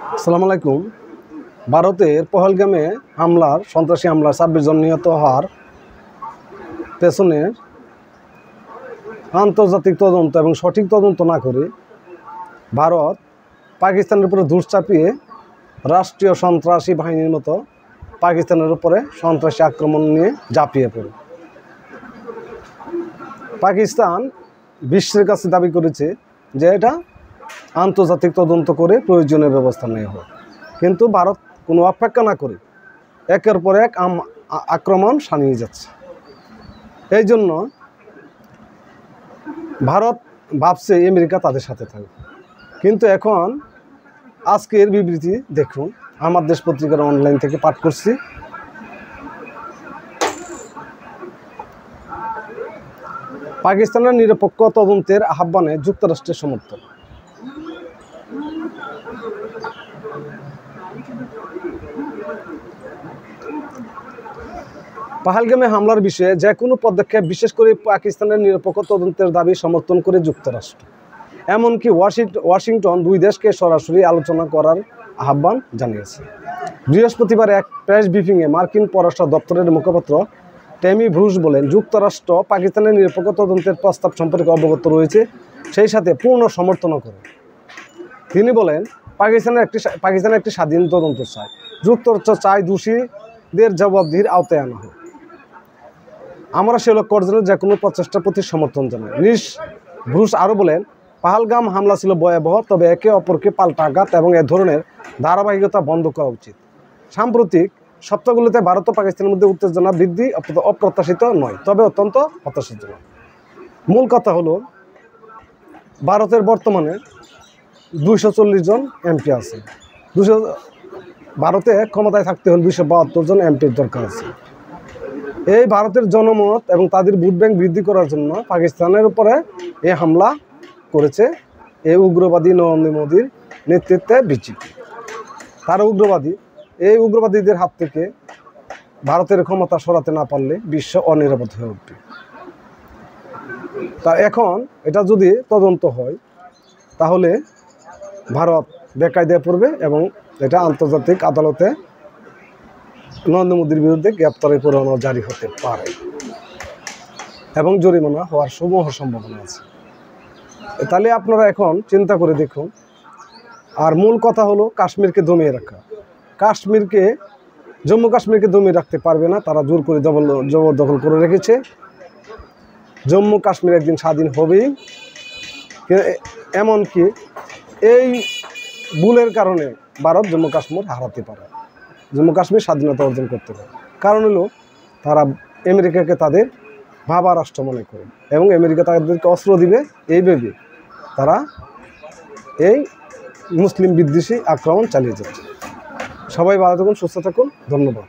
আসসালামু আলাইকুম। ভারতের পহেলগামে সন্ত্রাসী হামলার 26 জন নিহত হওয়ার পেছনের আন্তর্জাতিক তদন্ত এবং সঠিক তদন্ত না করে ভারত পাকিস্তানের উপরে দোষ চাপিয়ে রাষ্ট্রীয় সন্ত্রাসী বাহিনীর মতো পাকিস্তানের উপরে সন্ত্রাসী আক্রমণ নিয়ে ঝাঁপিয়ে পড়ে। পাকিস্তান বিশ্বের কাছে দাবি করেছে যে এটা আন্তর্জাতিক তদন্ত করে প্রয়োজনীয় ব্যবস্থা নেওয়া হয়, কিন্তু ভারত কোনো অপেক্ষা না করে একের পর এক আক্রমণ শানিয়ে যাচ্ছে। এই জন্য ভারত ভাবছে আমেরিকা তাদের সাথে থাকবে, কিন্তু এখন আজকের বিবৃতি দেখুন, আমার দেশ পত্রিকার অনলাইন থেকে পাঠ করছি। পাকিস্তানের নিরপেক্ষ তদন্তের আহ্বানে যুক্তরাষ্ট্রের সমর্থন। পহেলগামে হামলার বিষয়ে যে কোনো পদক্ষেপ, বিশেষ করে পাকিস্তানের নিরপেক্ষ তদন্তের দাবি সমর্থন করে যুক্তরাষ্ট্র, এমনকি ওয়াশিংটন দুই দেশকে সরাসরি আলোচনা করার আহ্বান জানিয়েছে। বৃহস্পতিবার এক প্রেস ব্রিফিংয়ে মার্কিন পররাষ্ট্র দপ্তরের মুখপাত্র টেমি ব্রুস বলেন, যুক্তরাষ্ট্র পাকিস্তানের নিরপেক্ষ তদন্তের প্রস্তাব সম্পর্কে অবগত রয়েছে, সেই সাথে পূর্ণ সমর্থনও করে। তিনি বলেন, পাকিস্তানের একটি স্বাধীন তদন্ত চায়, যুক্তরাষ্ট্র চায় দোষীদের জবাবদিহির আওতায় আনা হোক। আমরা সে লক্ষ্য অর্জনের যে কোনো প্রচেষ্টার প্রতি সমর্থন জানাই। ব্রুস আরও বলেন, পহেলগাম হামলা ছিল ভয়াবহ, তবে একে অপরকে পাল্টা আঘাত এবং এ ধরনের ধারাবাহিকতা বন্ধ করা উচিত। সাম্প্রতিক সপ্তাহগুলোতে ভারত ও পাকিস্তানের মধ্যে উত্তেজনা বৃদ্ধি অপ্রত্যাশিত নয়, তবে অত্যন্ত হতাশাজনক। মূল কথা হলো, ভারতের বর্তমানে 240 জন এমপি আছে। ভারতে ক্ষমতায় থাকতে হলে 272 জন এমপির দরকার আছে। এই ভারতের জনমত এবং তাদের ভোট ব্যাংক বৃদ্ধি করার জন্য পাকিস্তানের উপরে এই হামলা করেছে এই উগ্রবাদী নরেন্দ্র মোদীর নেতৃত্বে বিজেপি। তারা উগ্রবাদী। এই উগ্রবাদীদের হাত থেকে ভারতের ক্ষমতা সরাতে না পারলে বিশ্ব অনিরাপদ হয়ে উঠবে। তা এখন এটা যদি তদন্ত হয়, তাহলে ভারত বেকায়দায় পড়বে এবং এটা আন্তর্জাতিক আদালতে নরেন্দ্র মোদীর বিরুদ্ধে গ্রেপ্তারি পরোয়ানা জারি হতে পারে এবং জরিমানা হওয়ার সমূহ সম্ভাবনা আছে। তাহলে আপনারা এখন চিন্তা করে দেখুন। আর মূল কথা হলো, কাশ্মীরকে দমিয়ে রাখা। জম্মু কাশ্মীরকে দমিয়ে রাখতে পারবে না, তারা জোর করে জবরদখল করে রেখেছে। জম্মু কাশ্মীর একদিন স্বাধীন হবেই। এমনকি এই ভুলের কারণে ভারত জম্মু কাশ্মীর হারাতে পারে, জম্মু কাশ্মীর স্বাধীনতা অর্জন করতে পারে। কারণ হলো, তারা আমেরিকাকে তাদের ভাবা রাষ্ট্র মনে করে এবং আমেরিকা তাদেরকে অস্ত্র দিবে, এই ভেবে তারা এই মুসলিম বিদ্বেষী আক্রমণ চালিয়ে যাচ্ছে। সবাই ভালো থাকুন, সুস্থ থাকুন, ধন্যবাদ।